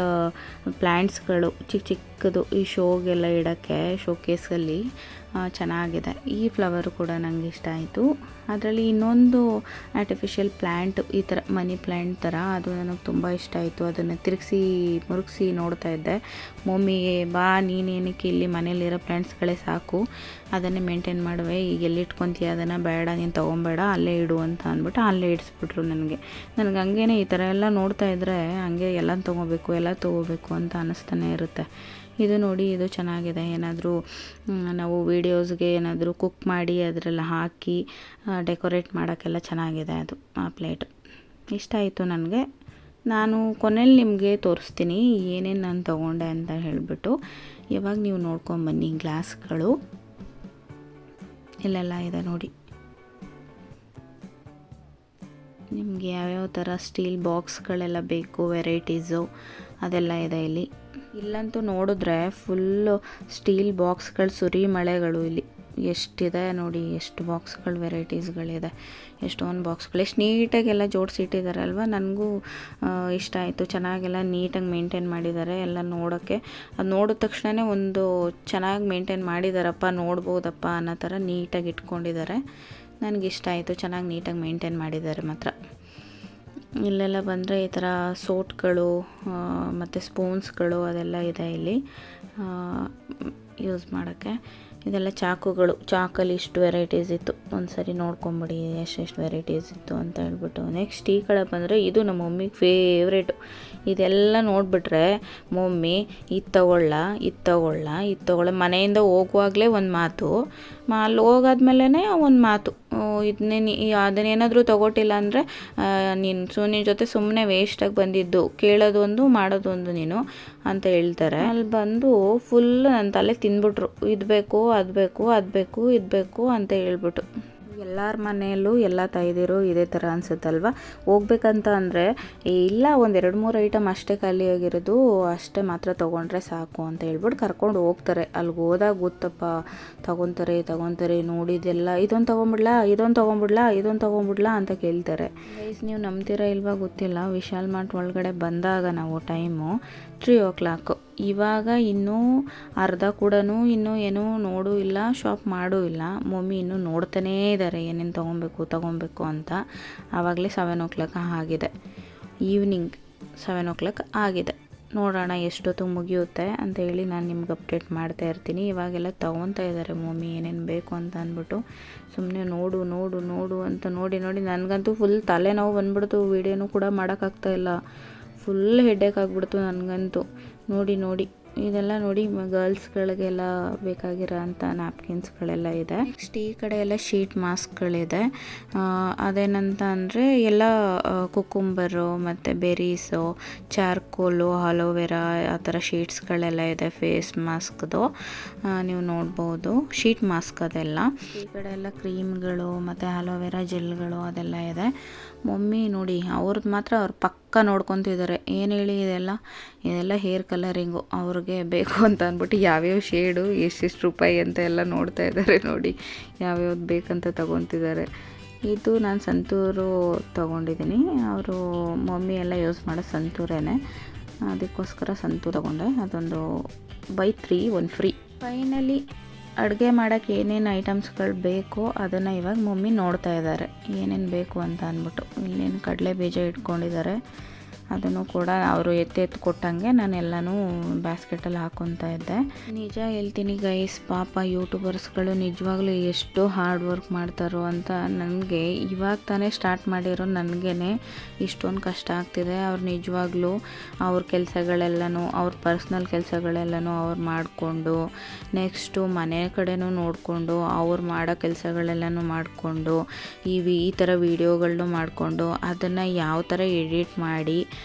ಪ್ಲ್ಯಾಂಟ್ಸ್ಗಳು ಚಿಕ್ಕದು ಈ ಶೋಗೆಲ್ಲ ಇಡೋಕ್ಕೆ ಶೋಕೇಸಲ್ಲಿ ಚೆನ್ನಾಗಿದೆ. ಈ ಫ್ಲವರು ಕೂಡ ನನಗೆ ಇಷ್ಟ ಆಯಿತು. ಅದರಲ್ಲಿ ಇನ್ನೊಂದು ಆರ್ಟಿಫಿಷಿಯಲ್ ಪ್ಲ್ಯಾಂಟ್, ಈ ಥರ ಮನಿ ಪ್ಲ್ಯಾಂಟ್ ಥರ, ಅದು ನನಗೆ ತುಂಬ ಇಷ್ಟ ಆಯಿತು. ಅದನ್ನು ಮುರುಗಿಸಿ ನೋಡ್ತಾ ಇದ್ದೆ. ಮಮ್ಮಿಗೆ ಬಾ ನೀನೇನಕ್ಕೆ ಇಲ್ಲಿ ಮನೇಲಿರೋ ಪ್ಲ್ಯಾಂಟ್ಸ್ಗಳೇ ಸಾಕು, ಅದನ್ನೇ ಮೇಂಟೈನ್ ಮಾಡುವೆ, ಈಗ ಎಲ್ಲಿ ಇಟ್ಕೊತೀಯ ಅದನ್ನು, ಬೇಡ ನೀನು ತೊಗೊಬೇಡ ಅಲ್ಲೇ ಇಡು ಅಂತ ಅಂದ್ಬಿಟ್ಟು ಅಲ್ಲೇ ಇಡಿಸ್ಬಿಟ್ರು ನನಗೆ ಹಂಗೇನೆ ಈ ಥರ ಎಲ್ಲ ನೋಡ್ತಾ ಇದ್ದರೆ ಹಂಗೆ ಎಲ್ಲ ತೊಗೋಬೇಕು ಅಂತ ಅನ್ನಿಸ್ತಾನೆ ಇರುತ್ತೆ. ಇದು ನೋಡಿ, ಇದು ಚೆನ್ನಾಗಿದೆ. ಏನಾದರೂ ನಾವು ವೀಡಿಯೋಸ್ಗೆ ಏನಾದರೂ ಕುಕ್ ಮಾಡಿ ಅದರೆಲ್ಲ ಹಾಕಿ ಡೆಕೋರೇಟ್ ಮಾಡೋಕ್ಕೆಲ್ಲ ಚೆನ್ನಾಗಿದೆ ಅದು ಆ ಪ್ಲೇಟ್. ಇಷ್ಟ ಆಯಿತು ನನಗೆ. ನಾನು ಕೊನೆಯಲ್ಲಿ ನಿಮಗೆ ತೋರಿಸ್ತೀನಿ ಏನೇನು ನಾನು ತೊಗೊಂಡೆ ಅಂತ ಹೇಳಿಬಿಟ್ಟು. ಇವಾಗ ನೀವು ನೋಡ್ಕೊಂಬನ್ನಿ ಗ್ಲಾಸ್ಗಳು ಇಲ್ಲೆಲ್ಲ ಇದೆ ನೋಡಿ. ನಿಮಗೆ ಯಾವ್ಯಾವ ಥರ ಸ್ಟೀಲ್ ಬಾಕ್ಸ್ಗಳೆಲ್ಲ ಬೇಕು ವೆರೈಟೀಸು ಅದೆಲ್ಲ ಇದೆ ಇಲ್ಲಿ. ಇಲ್ಲಂತೂ ನೋಡಿದ್ರೆ ಫುಲ್ಲು ಸ್ಟೀಲ್ ಬಾಕ್ಸ್ಗಳು, ಸುರಿಮಳೆಗಳು ಇಲ್ಲಿ ಎಷ್ಟಿದೆ ನೋಡಿ, ಎಷ್ಟು ಬಾಕ್ಸ್ಗಳು ವೆರೈಟೀಸ್ಗಳಿದೆ, ಎಷ್ಟೊಂದು ಬಾಕ್ಸ್ಗಳು ಎಷ್ಟು ನೀಟಾಗೆಲ್ಲ ಜೋಡಿಸಿಟ್ಟಿದ್ದಾರೆ ಅಲ್ವಾ. ನನಗೂ ಇಷ್ಟ ಆಯಿತು, ಚೆನ್ನಾಗೆಲ್ಲ ನೀಟಾಗಿ ಮೇಂಟೈನ್ ಮಾಡಿದ್ದಾರೆ ಎಲ್ಲ ನೋಡೋಕ್ಕೆ. ಅದು ನೋಡಿದ ತಕ್ಷಣ ಒಂದು ಚೆನ್ನಾಗಿ ಮೇಂಟೈನ್ ಮಾಡಿದಾರಪ್ಪ, ನೋಡ್ಬೋದಪ್ಪ ಅನ್ನೋ ಥರ ನೀಟಾಗಿ ಇಟ್ಕೊಂಡಿದ್ದಾರೆ. ನನಗಿಷ್ಟ ಆಯಿತು, ಚೆನ್ನಾಗಿ ನೀಟಾಗಿ ಮೇಂಟೈನ್ ಮಾಡಿದ್ದಾರೆ ಮಾತ್ರ. ಇಲ್ಲೆಲ್ಲ ಬಂದರೆ ಈ ಥರ ಸೋಟ್ಗಳು ಮತ್ತು ಸ್ಪೂನ್ಸ್ಗಳು ಅದೆಲ್ಲ ಇದೆ ಇಲ್ಲಿ ಯೂಸ್ ಮಾಡೋಕ್ಕೆ. ಇದೆಲ್ಲ ಚಾಕಲ್ಲಿ ಇಷ್ಟು ವೆರೈಟೀಸ್ ಇತ್ತು, ಒಂದು ಸರಿ ನೋಡ್ಕೊಂಬಿಡಿ ಎಷ್ಟೆಷ್ಟು ವೆರೈಟೀಸ್ ಇತ್ತು ಅಂತ ಹೇಳ್ಬಿಟ್ಟು. ನೆಕ್ಸ್ಟ್ ಈ ಕಡೆ ಬಂದರೆ ಇದು ನಮ್ಮ ಮಮ್ಮಿಗೆ ಫೇವ್ರೇಟು. ಇದೆಲ್ಲ ನೋಡಿಬಿಟ್ರೆ ಮಮ್ಮಿ ಇದು ತಗೊಳ್ಳ ಮನೆಯಿಂದ ಹೋಗುವಾಗಲೇ ಒಂದು ಮಾತು, ಅಲ್ಲಿ ಹೋಗಾದ್ಮೇಲೆ ಒಂದು ಮಾತು, ಅದನ್ನೇನಾದರೂ ತಗೊಟ್ಟಿಲ್ಲ ಅಂದರೆ ನಿನ್ನ ಜೊತೆ ಸುಮ್ಮನೆ ವೇಸ್ಟಾಗಿ ಬಂದಿದ್ದು, ಕೇಳೋದೊಂದು ಮಾಡೋದೊಂದು ನೀನು ಅಂತ ಹೇಳ್ತಾರೆ. ಅಲ್ಲಿ ಬಂದು ಫುಲ್ ನನ್ನ ತಲೆ ತಿಂದ್ಬಿಟ್ರು, ಇದು ಬೇಕು ಇದು ಬೇಕು ಅಂತ ಹೇಳ್ಬಿಟ್ಟು. ಎಲ್ಲರ ಮನೆಯಲ್ಲೂ ಎಲ್ಲ ತಾಯ್ದಿರು ಇದೇ ಥರ ಅನಿಸುತ್ತಲ್ವ. ಹೋಗ್ಬೇಕಂತ ಅಂದರೆ ಇಲ್ಲ, ಒಂದು 2-3 ಐಟಮ್ ಅಷ್ಟೇ ಖಾಲಿಯಾಗಿರೋದು, ಅಷ್ಟೇ ಮಾತ್ರ ತೊಗೊಂಡ್ರೆ ಸಾಕು ಅಂತ ಹೇಳ್ಬಿಟ್ಟು ಕರ್ಕೊಂಡು ಹೋಗ್ತಾರೆ. ಅಲ್ಲಿಗೆ ಹೋದಾಗ ಗೊತ್ತಪ್ಪ, ತಗೊತಾರೆ ನೋಡಿದೆಲ್ಲ ಇದೊಂದು ತೊಗೊಂಬಿಡ್ಲಾ ಅಂತ ಕೇಳ್ತಾರೆ. ಗೈಸ್, ನೀವು ನಂಬ್ತೀರಾ ಇಲ್ವಾ ಗೊತ್ತಿಲ್ಲ, ವಿಶಾಲ್ ಮಾರ್ಟ್ ಒಳಗಡೆ ಬಂದಾಗ ನಾವು ಟೈಮು 3 o'clock. ಇವಾಗ ಇನ್ನೂ ಅರ್ಧ ಕೂಡ ಇನ್ನೂ ಏನೂ ನೋಡೂ ಇಲ್ಲ, ಶಾಪ್ ಮಾಡೂ ಇಲ್ಲ. ಮಮ್ಮಿ ಇನ್ನೂ ನೋಡ್ತಾನೇ ಇದ್ದಾರೆ ಏನೇನು ತೊಗೊಬೇಕು ಅಂತ. ಆವಾಗಲೇ 7 o'clock ಆಗಿದೆ, ಈವ್ನಿಂಗ್ 7 o'clock ಆಗಿದೆ. ನೋಡೋಣ ಎಷ್ಟೊತ್ತು ಮುಗಿಯುತ್ತೆ ಅಂತ ಹೇಳಿ ನಾನು ನಿಮ್ಗೆ ಅಪ್ಡೇಟ್ ಮಾಡ್ತಾ ಇರ್ತೀನಿ. ಇವಾಗೆಲ್ಲ ತೊಗೊತಾ ಇದ್ದಾರೆ ಮಮ್ಮಿ ಏನೇನು ಬೇಕು ಅಂತ ಅಂದ್ಬಿಟ್ಟು. ಸುಮ್ಮನೆ ನೋಡು ಅಂತ ನೋಡಿ ನನಗಂತೂ ಫುಲ್ ತಲೆನೋವು ಬಂದ್ಬಿಡ್ತು, ವೀಡಿಯೋನೂ ಕೂಡ ಮಾಡೋಕ್ಕಾಗ್ತಾಯಿಲ್ಲ, ಫುಲ್ ಹೆಡ್ಡೇಕ್ ಆಗಿಬಿಡ್ತು ನನಗಂತೂ. ನೋಡಿ ಇದೆಲ್ಲ ನೋಡಿ, ಗರ್ಲ್ಸ್ಗಳಿಗೆಲ್ಲ ಬೇಕಾಗಿರೋ ಅಂಥ ನ್ಯಾಪ್ಕಿನ್ಸ್ಗಳೆಲ್ಲ ಇದೆ. ನೆಕ್ಸ್ಟ್ ಈ ಕಡೆ ಎಲ್ಲ ಶೀಟ್ ಮಾಸ್ಕ್ಗಳಿದೆ. ಅದೇನಂತ ಅಂದರೆ ಎಲ್ಲ ಕುಕುಂಬರು ಮತ್ತು ಬೆರೀಸು, ಚಾರ್ಕೋಲು, ಅಲೋವೆರಾ ಆ ಥರ ಶೀಟ್ಸ್ಗಳೆಲ್ಲ ಇದೆ. ಫೇಸ್ ಮಾಸ್ಕ್ದು ನೀವು ನೋಡ್ಬೋದು, ಶೀಟ್ ಮಾಸ್ಕ್ ಅದೆಲ್ಲ. ಈ ಕಡೆ ಎಲ್ಲ ಕ್ರೀಮ್ಗಳು ಮತ್ತು ಅಲೋವೆರಾ ಜೆಲ್ಗಳು ಅದೆಲ್ಲ ಇದೆ. ಮಮ್ಮಿ ನೋಡಿ ಅವ್ರದ್ದು ಮಾತ್ರ ಅವ್ರು ಪಕ್ಕ ನೋಡ್ಕೊತಿದ್ದಾರೆ. ಏನು ಹೇಳಿ ಇದೆಲ್ಲ ಹೇರ್ ಕಲರಿಂಗು, ಅವ್ರಿಗೆ ಬೇಕು ಅಂತ ಅಂದ್ಬಿಟ್ಟು ಯಾವ್ಯಾವ ಶೇಡು ಎಷ್ಟೆಷ್ಟು ರೂಪಾಯಿ ಅಂತ ಎಲ್ಲ ನೋಡ್ತಾ ಇದ್ದಾರೆ ನೋಡಿ, ಯಾವ್ಯಾವ್ದು ಬೇಕಂತ ತೊಗೊತಿದ್ದಾರೆ. ಇದು ನಾನು ಸಂತೂರು ತೊಗೊಂಡಿದ್ದೀನಿ, ಅವರು ಮಮ್ಮಿ ಎಲ್ಲ ಯೂಸ್ ಮಾಡೋ ಸಂತೂರೇನೆ, ಅದಕ್ಕೋಸ್ಕರ ಸಂತೂರು ತೊಗೊಂಡೆ. ಅದೊಂದು ಬೈ 3 1 ಫ್ರೀ. ಫೈನಲಿ ಅಡುಗೆ ಮಾಡೋಕ್ಕೆ ಏನೇನು ಐಟಮ್ಸ್ಗಳು ಬೇಕೋ ಅದನ್ನು ಇವಾಗ ಮಮ್ಮಿ ನೋಡ್ತಾ ಇದ್ದಾರೆ, ಏನೇನು ಬೇಕು ಅಂತ ಅಂದ್ಬಿಟ್ಟು. ಇಲ್ಲೇನು ಕಡಲೆ ಬೀಜ ಇಟ್ಕೊಂಡಿದ್ದಾರೆ, ಅದನ್ನು ಕೂಡ ಅವರು ಎತ್ತಿ ಕೊಟ್ಟಂಗೆ ನಾನೆಲ್ಲನೂ ಬ್ಯಾಸ್ಕೆಟಲ್ಲಿ ಹಾಕ್ಕೊತಾ ಇದ್ದೆ. ನಿಜ ಹೇಳ್ತೀನಿ ಗೈಸ್, ಪಾಪ ಯೂಟ್ಯೂಬರ್ಸ್ಗಳು ನಿಜವಾಗ್ಲೂ ಎಷ್ಟು ಹಾರ್ಡ್ ವರ್ಕ್ ಮಾಡ್ತಾರೋ ಅಂತ. ನನಗೆ ಇವಾಗ ತಾನೇ ಸ್ಟಾರ್ಟ್ ಮಾಡಿರೋ ನನಗೇ ಇಷ್ಟೊಂದು ಕಷ್ಟ ಆಗ್ತಿದೆ. ಅವ್ರು ನಿಜವಾಗ್ಲೂ ಅವ್ರ ಕೆಲಸಗಳೆಲ್ಲನೂ, ಅವ್ರ ಪರ್ಸ್ನಲ್ ಕೆಲಸಗಳೆಲ್ಲನೂ ಅವ್ರು ಮಾಡಿಕೊಂಡು, ನೆಕ್ಸ್ಟು ಮನೆ ಕಡೆನೂ ನೋಡಿಕೊಂಡು, ಅವ್ರು ಮಾಡೋ ಕೆಲಸಗಳೆಲ್ಲನೂ ಮಾಡಿಕೊಂಡು, ಈ ಥರ ವೀಡಿಯೋಗಳನ್ನೂ ಮಾಡಿಕೊಂಡು, ಅದನ್ನು ಯಾವ ಥರ ಎಡಿಟ್ ಮಾಡಿ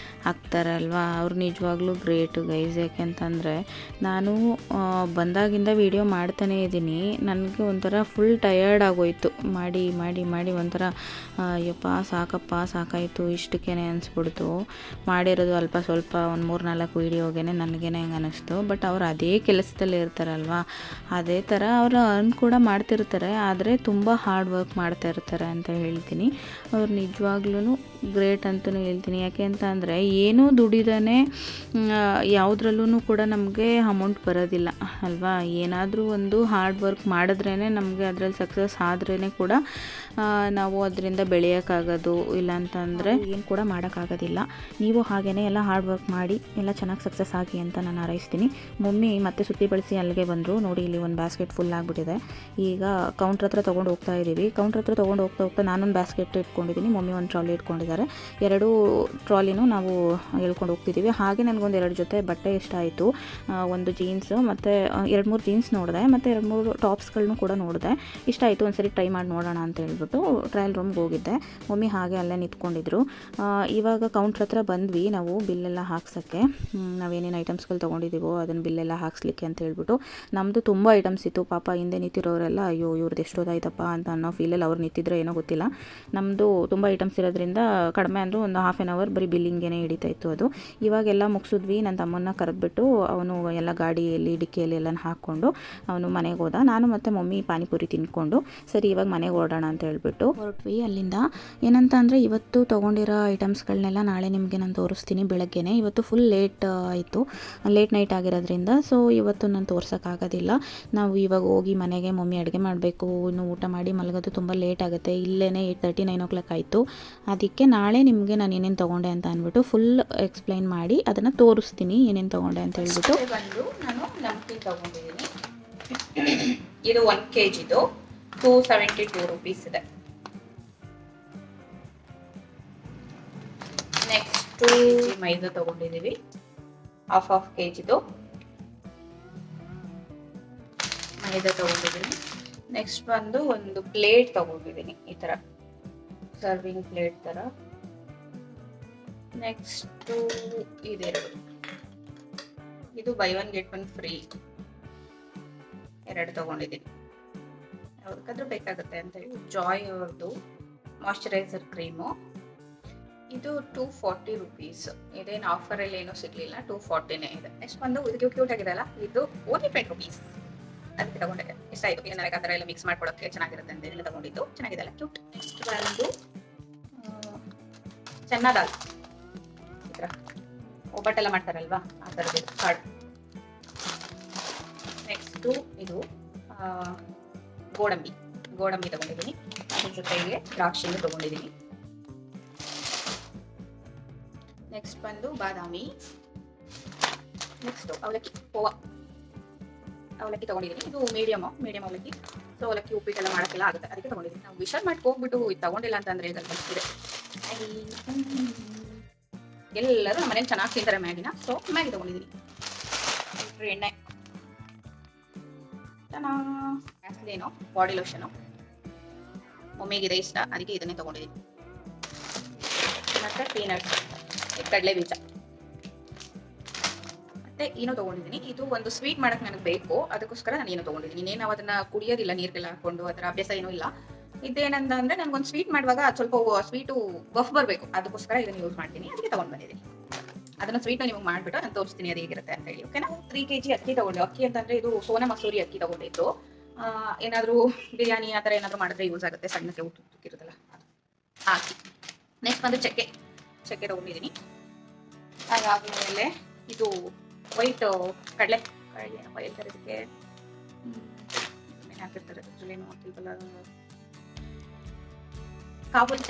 ಹಾಕ್ತಾರಲ್ವ, ಅವ್ರು ನಿಜವಾಗ್ಲೂ ಗ್ರೇಟು ಗೈಸ್. ಯಾಕೆಂತಂದರೆ ನಾನು ಬಂದಾಗಿಂದ ವೀಡಿಯೋ ಮಾಡ್ತಾನೇ ಇದ್ದೀನಿ. ನನಗೆ ಒಂಥರ ಫುಲ್ ಟಯರ್ಡ್ ಆಗೋಯ್ತು ಮಾಡಿ ಮಾಡಿ ಮಾಡಿ. ಒಂಥರ ಅಯ್ಯಪ್ಪ ಸಾಕಪ್ಪ ಸಾಕಾಯಿತು ಇಷ್ಟಕ್ಕೇನೆ ಅನಿಸ್ಬಿಡ್ತು. ಮಾಡಿರೋದು ಅಲ್ಪ ಸ್ವಲ್ಪ ಒಂದು 3-4 ವೀಡಿಯೋಗೆ ನನಗೇನೆ ಹೆಂಗೆ ಅನ್ನಿಸ್ತು. ಬಟ್ ಅವ್ರು ಅದೇ ಕೆಲಸದಲ್ಲಿ ಇರ್ತಾರಲ್ವ, ಅದೇ ಥರ ಅವರು ಅರ್ನ್ ಕೂಡ ಮಾಡ್ತಿರ್ತಾರೆ, ಆದರೆ ತುಂಬ ಹಾರ್ಡ್ ವರ್ಕ್ ಮಾಡ್ತಾ ಇರ್ತಾರೆ ಅಂತ ಹೇಳ್ತೀನಿ. ಅವ್ರು ನಿಜವಾಗ್ಲೂ ಗ್ರೇಟ್ ಅಂತಲೂ ಹೇಳ್ತೀನಿ. ಯಾಕೆ ಅಂತ ಅಂದರೆ ಏನೂ ದುಡಿದೇ ಯಾವುದ್ರಲ್ಲೂ ಕೂಡ ನಮಗೆ ಅಮೌಂಟ್ ಬರೋದಿಲ್ಲ ಅಲ್ವಾ. ಏನಾದರೂ ಒಂದು ಹಾರ್ಡ್ ವರ್ಕ್ ಮಾಡಿದ್ರೇ ನಮಗೆ ಅದರಲ್ಲಿ ಸಕ್ಸಸ್ ಆದ್ರೇ ಕೂಡ ನಾವು ಅದರಿಂದ ಬೆಳೆಯೋಕ್ಕಾಗೋದು. ಇಲ್ಲಾಂತಂದರೆ ಏನು ಕೂಡ ಮಾಡೋಕ್ಕಾಗೋದಿಲ್ಲ. ನೀವು ಹಾಗೆಯೇ ಎಲ್ಲ ಹಾರ್ಡ್ ವರ್ಕ್ ಮಾಡಿ ಎಲ್ಲ ಚೆನ್ನಾಗಿ ಸಕ್ಸಸ್ ಆಗಿ ಅಂತ ನಾನು ಹಾರೈಸ್ತೀನಿ. ಮಮ್ಮಿ ಮತ್ತೆ ಸುತ್ತಿ ಬಳಸಿ ಅಲ್ಲಿಗೆ ಬಂದರು. ನೋಡಿ ಇಲ್ಲಿ ಒಂದು ಬ್ಯಾಸ್ಕೆಟ್ ಫುಲ್ ಆಗಿಬಿಟ್ಟಿದೆ. ಈಗ ಕೌಂಟ್ರ್ ಹತ್ರ ತೊಗೊಂಡು ಹೋಗ್ತಾ ಇದ್ದೀವಿ. ಕೌಂಟ್ರ್ ಹತ್ರ ತೊಗೊಂಡು ಹೋಗ್ತಾ ನಾನೊಂದು ಬ್ಯಾಸ್ಕೆಟ್ ಇಟ್ಕೊಂಡಿದ್ದೀನಿ, ಮಮ್ಮಿ ಒಂದು ಟ್ರಾಲಿ ಇಟ್ಕೊಂಡಿದ್ದಾರೆ. 2 ಟ್ರಾಲಿನೂ ನಾವು ಹೇಳ್ಕೊಂಡು ಹೋಗ್ತಿದ್ದೀವಿ. ಹಾಗೆ ನನಗೊಂದು 2 ಜೊತೆ ಬಟ್ಟೆ ಇಷ್ಟ ಆಯಿತು. ಒಂದು ಜೀನ್ಸು ಮತ್ತು 2-3 ಜೀನ್ಸ್ ನೋಡಿದೆ, ಮತ್ತು 2-3 ಟಾಪ್ಸ್ಗಳನ್ನೂ ಕೂಡ ನೋಡಿದೆ. ಇಷ್ಟ ಆಯಿತು, ಒಂದು ಸರಿ ಟ್ರೈ ಮಾಡಿ ನೋಡೋಣ ಅಂತ ಹೇಳ್ಬಿಟ್ಟು ಟ್ರಯಲ್ ರೂಮ್ಗೆ ಹೋಗಿದ್ದೆ. ಮಮ್ಮಿ ಹಾಗೆ ಅಲ್ಲೇ ನಿಂತ್ಕೊಂಡಿದ್ರು. ಇವಾಗ ಕೌಂಟ್ರ್ ಹತ್ರ ಬಂದ್ವಿ ನಾವು ಬಿಲ್ಲೆಲ್ಲ ಹಾಕ್ಸೋಕ್ಕೆ. ನಾವೇನೇನು ಐಟಮ್ಸ್ಗಳು ತೊಗೊಂಡಿದ್ದೀವೋ ಅದನ್ನು ಬಿಲ್ಲೆಲ್ಲ ಹಾಕ್ಸ್ಲಿಕ್ಕೆ ಅಂತ ಹೇಳ್ಬಿಟ್ಟು. ನಮ್ಮದು ತುಂಬ ಐಟಮ್ಸ್ ಇತ್ತು. ಪಾಪ ಹಿಂದೆ ನಿಂತಿರೋರೆಲ್ಲ ಅಯ್ಯೋ ಇವ್ರದ್ದು ಎಷ್ಟೋದಾಯ್ತಪ್ಪ ಅಂತ ಅನ್ನೋ ಫೀಲಲ್ಲಿ ಅವ್ರು ನಿಂತಿದ್ರೆ ಏನೋ ಗೊತ್ತಿಲ್ಲ. ನಮ್ಮದು ತುಂಬ ಐಟಮ್ಸ್ ಇರೋದ್ರಿಂದ ಕಡಿಮೆ ಅಂದರೂ ಒಂದು ಹಾಫ್ ಆನ್ ಅವರ್ ಬರೀ ಬಿಲ್ಲಿಂಗೇನೆ ಹಿಡಿತಾ ಇತ್ತು ಅದು. ಇವಾಗೆಲ್ಲ ಮುಗಿಸಿದ್ವಿ. ನನ್ನ ತಮ್ಮನ್ನ ಕರೆದ್ಬಿಟ್ಟು ಅವನು ಎಲ್ಲ ಗಾಡಿಯಲ್ಲಿ ಡಿಕ್ಕಿಯಲ್ಲಿ ಎಲ್ಲ ಹಾಕ್ಕೊಂಡು ಅವನು ಮನೆಗೆ ಹೋದ. ನಾನು ಮತ್ತು ಮಮ್ಮಿ ಪಾನಿಪುರಿ ತಿನ್ಕೊಂಡು ಸರಿ ಇವಾಗ ಮನೆಗೆ ಹೊರಡೋಣ ಅಂತ ಹೇಳ್ಬಿಟ್ಟು ಹೊರಟ್ವಿ ಅಲ್ಲಿಂದ. ಏನಂತ ಅಂದರೆ ಇವತ್ತು ತೊಗೊಂಡಿರೋ ಐಟಮ್ಸ್ಗಳನ್ನೆಲ್ಲ ನಾಳೆ ನಿಮಗೆ ನಾನು ತೋರಿಸ್ತೀನಿ ಬೆಳಗ್ಗೆನೇ. ಇವತ್ತು ಫುಲ್ ಲೇಟ್ ಆಯಿತು, ಲೇಟ್ ನೈಟ್ ಆಗಿರೋದ್ರಿಂದ. ಸೊ ಇವತ್ತು ನಾನು ತೋರ್ಸೋಕ್ಕಾಗೋದಿಲ್ಲ. ನಾವು ಇವಾಗ ಹೋಗಿ ಮನೆಗೆ ಮಮ್ಮಿ ಅಡುಗೆ ಮಾಡಬೇಕು, ಇನ್ನು ಊಟ ಮಾಡಿ ಮಲಗೋದು ತುಂಬ ಲೇಟ್ ಆಗುತ್ತೆ. ಇಲ್ಲೇ 8:30 9 o'clock ಆಯಿತು. ಅದಕ್ಕೆ ನಾಳೆ ನಿಮಗೆ ನಾನು ಏನೇನು ತೊಗೊಂಡೆ ಅಂತ ಅಂದ್ಬಿಟ್ಟು ಫುಲ್ ಎಕ್ಸ್ಪ್ಲೈನ್ ಮಾಡಿ ಅದನ್ನು ತೋರಿಸ್ತೀನಿ ಏನೇನು ತೊಗೊಂಡೆ ಅಂತ ಹೇಳ್ಬಿಟ್ಟು. ಬಂದು ನಾನು ನಮ್ಕೀನ್ ತೊಗೊಂಡಿದ್ದೀನಿ. ಇದು 1 kgದು 272 rupees ಇದೆ. ನೆಕ್ಸ್ಟ್ ಮೈದಾ ತೊಗೊಂಡಿದ್ದೀವಿ, ಹಾಫ್ kgದು ಮೈದಾ ತೊಗೊಂಡಿದ್ದೀನಿ. ನೆಕ್ಸ್ಟ್ ಬಂದು ಒಂದು ಪ್ಲೇಟ್ ತೊಗೊಂಡಿದ್ದೀನಿ, ಈ ಥರ ಸರ್ವಿಂಗ್ ಪ್ಲೇಟ್ ಥರ. ನೆಕ್ಸ್ಟು ಇದೆರಡು, ಇದು ಬೈ 1 get 1 ಫ್ರೀ 2 ತೊಗೊಂಡಿದ್ದೀನಿ. ಯಾವ್ದಕ್ಕಾದ್ರೂ ಬೇಕಾಗುತ್ತೆ ಅಂತ ಹೇಳಿ. ಜಾಯ್ ಅವ್ರದ್ದು ಮಾಯಶ್ಚರೈಸರ್ ಕ್ರೀಮು, ಇದು 240 rupees. ಇದೇನು ಆಫರಲ್ಲಿ ಏನೂ ಸಿಗಲಿಲ್ಲ, 240ನೇ ಇದೆ. ನೆಕ್ಸ್ಟ್ ಬಂದು ಇದು ಕ್ಯೂಟ್ ಆಗಿದೆ ಅಲ್ಲ, ಇದು ಓನ್ಲಿ 20 rupees. ಅದಕ್ಕೆ ತಗೊಂಡೆ, ಇಷ್ಟ ಆಯಿತು. ಈಗ ನನಗೆ ಆ ಥರ ಎಲ್ಲ ಮಿಕ್ಸ್ ಮಾಡ್ಕೊಡೋಕ್ಕೆ ಚೆನ್ನಾಗಿರುತ್ತೆ ಅಂತ ಹೇಳಿ ತಗೊಂಡಿದ್ದು. ಚೆನ್ನಾಗಿದೆ ಅಲ್ಲ, ಕ್ಯೂಟ್. ನೆಕ್ಸ್ಟ್ ಬಂದು ಚೆನ್ನ ದಾಲ್, ಈ ಥರ ಒಬ್ಬಟ್ಟೆಲ್ಲ ಮಾಡ್ತಾರಲ್ವಾ ಆ ಥರದ್ದು ಕಾರ್ಡ್. ನೆಕ್ಸ್ಟು ಇದು ಗೋಡಂಬಿ ತಗೊಂಡಿದ್ದೀನಿ. ಅದ್ರ ಜೊತೆಗೆ ದ್ರಾಕ್ಷಿನೂ ತಗೊಂಡಿದ್ದೀನಿ. ನೆಕ್ಸ್ಟ್ ಬಂದು ಬಾದಾಮಿ. ನೆಕ್ಸ್ಟ್ ಅವಲಕ್ಕಿ ತಗೊಂಡಿದ್ದೀನಿ. ಇದು ಮೀಡಿಯಮ್ ಅವಲಕ್ಕಿ. ಸೊ ಅವಲಕ್ಕಿ ಉಪ್ಪಿಟ್ಟೆಲ್ಲ ಮಾಡೋಕ್ಕೆಲ್ಲ ಆಗುತ್ತೆ, ಅದಕ್ಕೆ ತಗೊಂಡಿದ್ದೀನಿ. ನಾವು ವಿಶಾಲ್ ಮಾರ್ಟ್ಗೆ ಹೋಗ್ಬಿಟ್ಟು ಇದು ತಗೊಂಡಿಲ್ಲ ಅಂತಂದರೆ ಇದರಲ್ಲಿ ಬರ್ತಿದೆ. ಎಲ್ಲರೂ ನಮ್ಮ ಮನೇಲಿ ಚೆನ್ನಾಗಿ ತಿಂತಾರೆ ಮ್ಯಾಗಿನ. ಸೊ ಮ್ಯಾಗಿ ತಗೊಂಡಿದ್ದೀನಿ. ಎಣ್ಣೆ ಏನು ಬಾಡಿ ಲೋಷನು, ಮಮ್ಮಿಗಿದೆ ಇಷ್ಟ, ಅದಕ್ಕೆ ಇದನ್ನೇ ತಗೊಂಡಿದ್ದೀನಿ. ಮತ್ತೆ ಪೀನಟ್ಸ್, ಕಡಲೆ ಬೀಜ, ಮತ್ತೆ ಏನೋ ತಗೊಂಡಿದ್ದೀನಿ. ಇದು ಒಂದು ಸ್ವೀಟ್ ಮಾಡಕ್ಕೆ ನನಗೆ ಬೇಕು, ಅದಕ್ಕೋಸ್ಕರ ನಾನು ಏನೋ ತಗೊಂಡಿದ್ದೀನಿ. ಇನ್ನೇನು ನಾವು ಅದನ್ನ ಕುಡಿಯೋದಿಲ್ಲ, ನೀರಿಗೆಲ್ಲ ಹಾಕೊಂಡು ಅದರ ಅಭ್ಯಾಸ ಏನೂ ಇಲ್ಲ. ಇದೇನಂತ ಅಂದರೆ ನನಗೊಂದು ಸ್ವೀಟ್ ಮಾಡುವಾಗ ಸ್ವಲ್ಪ ಸ್ವೀಟು ಬಫ್ ಬರಬೇಕು, ಅದಕ್ಕೋಸ್ಕರ ಇದನ್ನು ಯೂಸ್ ಮಾಡ್ತೀನಿ, ಅದಕ್ಕೆ ತೊಗೊಂಡು ಬಂದಿದ್ದೀನಿ. ಅದನ್ನು ಸ್ವೀಟ್ನ ನಿಮಗೆ ಮಾಡಿಬಿಟ್ಟು ನಾನು ತೋರಿಸ್ತೀನಿ ಅದು ಹೇಗಿರುತ್ತೆ ಅಂತ ಹೇಳಿ. ಓಕೆನಾ. 3 kg ಅಕ್ಕಿ ತಗೊಂಡೆ. ಅಕ್ಕಿ ಅಂತಂದರೆ ಇದು ಸೋನಾ ಮಸೂರಿ ಅಕ್ಕಿ ತಗೊಂಡಿದ್ದು. ಏನಾದರೂ ಬಿರಿಯಾನಿ ಆ ಥರ ಏನಾದರೂ ಮಾಡಿದ್ರೆ ಯೂಸ್ ಆಗುತ್ತೆ, ಸಣ್ಣಕ್ಕೆ ಉಕ್ಕಿರುತ್ತಲ್ಲ ಅಕ್ಕಿ. ನೆಕ್ಸ್ಟ್ ಬಂದು ಚಕ್ಕೆ ತಗೊಂಡಿದ್ದೀನಿ. ಅದಾದಮೇಲೆ ಇದು ವೈಟ್ ಕಡಲೆ ಏನಪ್ಪ ಹೇಳ್ತಾರೆ ಇದಕ್ಕೆ, ಹಾಕಿರ್ತಾರೆ ಅದ್ರಲ್ಲೇನು ಹಾಕಿಲ್ವಲ್ಲ, ಕಾಬೂಲ್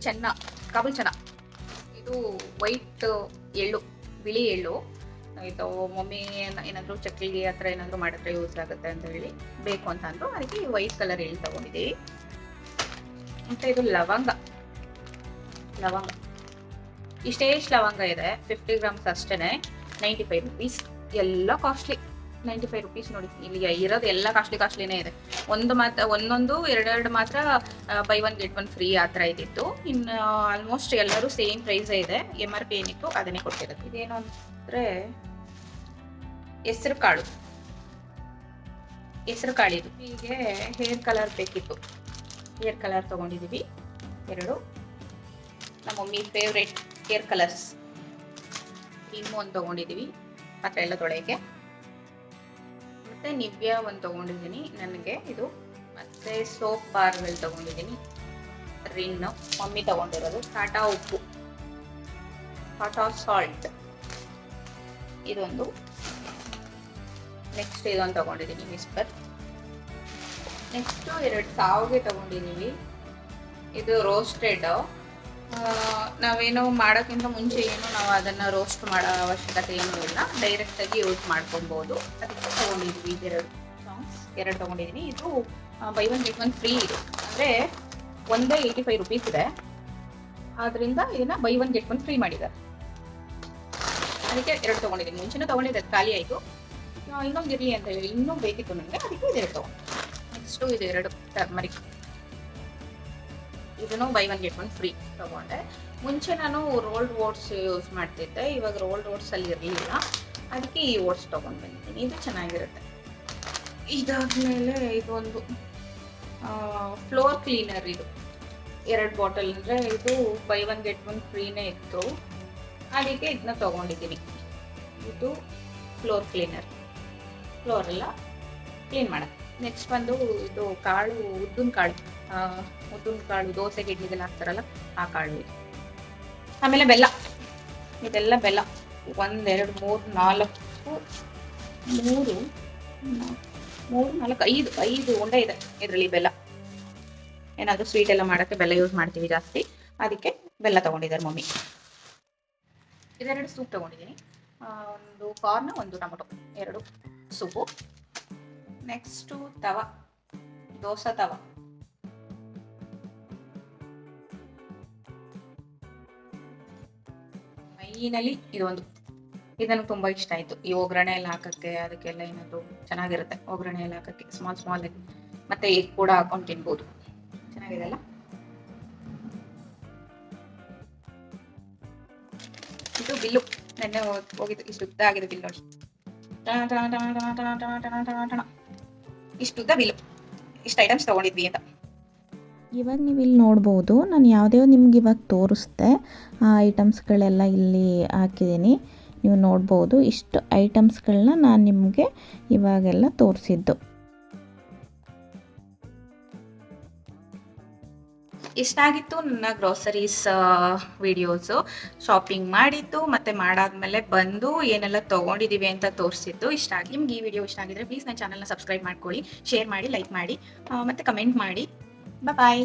ಚೆನ್ನ. ಇದು ವೈಟ್ ಎಳ್ಳು, ಬಿಳಿ ಎಳ್ಳು. ಇದು ಮಮ್ಮಿ ಏನಾದರೂ ಚಕ್ಲಿಗೆ ಆ ಥರ ಏನಾದರೂ ಮಾಡಿದ್ರೆ ಯೂಸ್ ಆಗುತ್ತೆ ಅಂತ ಹೇಳಿ ಬೇಕು ಅಂತ ಅಂದರು, ಅದಕ್ಕೆ ವೈಟ್ ಕಲರ್ ಎಳ್ಳು ತಗೊಂಡಿದ್ದೀವಿ. ಮತ್ತು ಇದು ಲವಂಗ ಇಷ್ಟೇ ಲವಂಗ ಇದೆ, 50 grams ಅಷ್ಟೇ, 95 rupees. ಎಲ್ಲ ಕಾಸ್ಟ್ಲಿ, 95 ರುಪೀಸ್ ನೋಡಿ. ಇಲ್ಲಿ ಇರೋದು ಎಲ್ಲ ಕಾಸ್ಟ್ಲಿನೇ ಇದೆ. ಒಂದೊಂದು ಎರಡೆರಡು ಮಾತ್ರ by one get one free ಆ ಥರ ಇದ್ದಿತ್ತು. ಇನ್ನು ಆಲ್ಮೋಸ್ಟ್ ಎಲ್ಲರೂ ಸೇಮ್ ಪ್ರೈಸೇ ಇದೆ. MRP ಏನಿತ್ತು ಅದನ್ನೇ ಕೊಟ್ಟಿರೋದು. ಇದೇನು ಅಂದರೆ ಹೆಸರು ಕಾಳಿದು. ಹೀಗೆ ಹೇರ್ ಕಲರ್ ಬೇಕಿತ್ತು. ಹೇರ್ ಕಲರ್ ತೊಗೊಂಡಿದ್ದೀವಿ 2. ನಮ್ಮ mummy favourite hair colours. Cream ಒಂದು ತೊಗೊಂಡಿದ್ದೀವಿ ಪಾತ್ರೆ ಎಲ್ಲ ತೊಳೆಯೋಕ್ಕೆ. ಮತ್ತು ನಿವ್ಯಾ ಒಂದು ತೊಗೊಂಡಿದ್ದೀನಿ ನನಗೆ ಇದು. ಮತ್ತು ಸೋಪ್ ಬಾರ್ವೆಲ್ ತೊಗೊಂಡಿದ್ದೀನಿ. ರಿನ್ನು ಮಮ್ಮಿ ತೊಗೊಂಡಿರೋದು. ಟಾಟಾ ಉಪ್ಪು, ಟಾಟಾ ಸಾಲ್ಟ್ ಇದೊಂದು. ನೆಕ್ಸ್ಟ್ ಇದೊಂದು ತೊಗೊಂಡಿದ್ದೀನಿ ವಿಸ್ಪರ್. ನೆಕ್ಸ್ಟು 2 ಸಾವಿಗೆ ತೊಗೊಂಡಿದ್ದೀವಿ. ಇದು ರೋಸ್ಟೆಡ್. ನಾವೇನೋ ಮಾಡೋಕ್ಕಿಂತ ಮುಂಚೆ ಏನು ನಾವು ಅದನ್ನು ರೋಸ್ಟ್ ಮಾಡೋ ಅವಶ್ಯಕತೆ ಏನೂ ಇಲ್ಲ, ಡೈರೆಕ್ಟಾಗಿ ಯೂಸ್ ಮಾಡ್ಕೊಬೋದು. ಅದಕ್ಕೆ ತೊಗೊಂಡಿದ್ವಿ 2 ತೊಗೊಂಡಿದ್ದೀನಿ. ಇದು by one get one free ಇದು. ಅಂದರೆ ಒಂದೇ 85 ರುಪೀಸ್ ಇದೆ. ಆದ್ದರಿಂದ ಇದನ್ನು by one get one free ಮಾಡಿದ್ದಾರೆ. ಅದಕ್ಕೆ 2 ತೊಗೊಂಡಿದ್ದೀನಿ. ಮುಂಚೆನೂ ತೊಗೊಂಡಿದ್ದೆ, ಖಾಲಿ ಆಯಿತು. ಇನ್ನೊಂದು ಇರಲಿ ಅಂತ ಹೇಳಿ ಇನ್ನೂ ಬೇಕಿತ್ತು ನನಗೆ, ಅದಕ್ಕೆ 2 ತೊಗೊಂಡು. ನೆಕ್ಸ್ಟು ಇದು 2 ಟರ್ಮರಿಕ್. ಇದನ್ನು by one get one free ತೊಗೊಂಡೆ. ಮುಂಚೆ ನಾನು ರೋಲ್ಡ್ ಓಟ್ಸ್ ಯೂಸ್ ಮಾಡ್ತಿದ್ದೆ, ಇವಾಗ ರೋಲ್ಡ್ ಓಟ್ಸಲ್ಲಿ ಇರಲಿಲ್ಲ, ಅದಕ್ಕೆ ಈ ಓಟ್ಸ್ ತೊಗೊಂಡು ಬಂದಿದ್ದೀನಿ. ಇದು ಚೆನ್ನಾಗಿರುತ್ತೆ. ಇದಾದಮೇಲೆ ಇದೊಂದು ಫ್ಲೋರ್ ಕ್ಲೀನರ್. ಇದು 2 ಬಾಟಲ್. ಅಂದರೆ ಇದು ಬೈ ಒನ್ ಗೆಟ್ ಒನ್ ಫ್ರೀನೇ ಇತ್ತು, ಅದಕ್ಕೆ ಇದನ್ನ ತೊಗೊಂಡಿದ್ದೀನಿ. ಇದು ಫ್ಲೋರ್ ಕ್ಲೀನರ್, ಫ್ಲೋರೆಲ್ಲ ಕ್ಲೀನ್ ಮಾಡೋಕ್ಕೆ. ನೆಕ್ಸ್ಟ್ ಬಂದು ಇದು ಕಾಳು, ಉದ್ದಿನ ಕಾಳು ದೋಸೆಗೆ ಇಡ್ಲಿಗೆಲ್ಲ ಹಾಕ್ತಾರಲ್ಲ ಆ ಕಾಳು ಇದು. ಆಮೇಲೆ ಬೆಲ್ಲ, ಇದೆಲ್ಲ ಬೆಲ್ಲ. 1 2 3 4 5 ಉಂಡೆ ಇದೆ ಇದರಲ್ಲಿ ಬೆಲ್ಲ. ಏನಾದರೂ ಸ್ವೀಟ್ ಎಲ್ಲ ಮಾಡೋಕ್ಕೆ ಬೆಲ್ಲ ಯೂಸ್ ಮಾಡ್ತೀವಿ ಜಾಸ್ತಿ, ಅದಕ್ಕೆ ಬೆಲ್ಲ ತೊಗೊಂಡಿದ್ದಾರೆ ಮಮ್ಮಿ. 2 ಸೂಪ್ ತೊಗೊಂಡಿದ್ದೀನಿ. ಒಂದು ಕಾರ್ನ್, ಒಂದು ಟೊಮೊಟೊ, 2 ಸೂಪು. ನೆಕ್ಸ್ಟು ದೋಸೆ ತವ. ಮೈನಲ್ಲಿ ಇದೊಂದು. ಇದು ನನಗೆ ತುಂಬ ಇಷ್ಟ ಆಯಿತು. ಈ ಒಗ್ಗರಣೆ ಎಲ್ಲ ಹಾಕೋಕ್ಕೆ ಅದಕ್ಕೆಲ್ಲ ಏನಾದರೂ ಚೆನ್ನಾಗಿರುತ್ತೆ. ಒಗ್ಗರಣೆ ಎಲ್ಲ ಹಾಕೋಕ್ಕೆ ಸ್ಮಾಲ್ ಆಗಿ. ಮತ್ತು ಎಗ್ ಕೂಡ ಹಾಕೊಂಡು ತಿನ್ಬೋದು. ಚೆನ್ನಾಗಿದೆ ಅಲ್ಲ. ಇದು ಬಿಲ್ಲು. ನೆನ್ನೆ ಹೋಗಿದ್ದು. ಇಷ್ಟು ಉದ್ದ ಆಗಿದೆ ಬಿಲ್ ನೋಡಿ. ಇಷ್ಟು ಉದ್ದ ಬಿಲ್ಲು. ಇಷ್ಟು ಐಟಮ್ಸ್ ತೊಗೊಂಡಿದ್ವಿ ಅಂತ. ಇವಾಗ ನೀವು ಇಲ್ಲಿ ನೋಡ್ಬೋದು, ನಾನು ಯಾವುದೇ ನಿಮ್ಗೆ ಇವಾಗ ತೋರಿಸ್ದೆ ಆ ಐಟಮ್ಸ್ಗಳೆಲ್ಲ ಇಲ್ಲಿ ಹಾಕಿದ್ದೀನಿ. ನೀವು ನೋಡ್ಬೋದು ಇಷ್ಟು ಐಟಮ್ಸ್ಗಳನ್ನ ನಾನು ನಿಮಗೆ ಇವಾಗೆಲ್ಲ ತೋರಿಸಿದ್ದು. ಇಷ್ಟಾಗಿತ್ತು ನನ್ನ ಗ್ರೋಸರೀಸ್ ವಿಡಿಯೋಸು. ಶಾಪಿಂಗ್ ಮಾಡಿದ್ದು ಮತ್ತು ಮಾಡಾದ್ಮೇಲೆ ಬಂದು ಏನೆಲ್ಲ ತೊಗೊಂಡಿದ್ದೀವಿ ಅಂತ ತೋರಿಸಿದ್ದು ಇಷ್ಟ ಆಗಿ. ನಿಮ್ಗೆ ಈ ವಿಡಿಯೋ ಇಷ್ಟ ಆಗಿದ್ರೆ ಪ್ಲೀಸ್ ನನ್ನ ಚಾನಲ್ನ ಸಬ್ಸ್ಕ್ರೈಬ್ ಮಾಡ್ಕೊಳ್ಳಿ, ಶೇರ್ ಮಾಡಿ, ಲೈಕ್ ಮಾಡಿ ಮತ್ತು ಕಮೆಂಟ್ ಮಾಡಿ. ಬಾಯ್.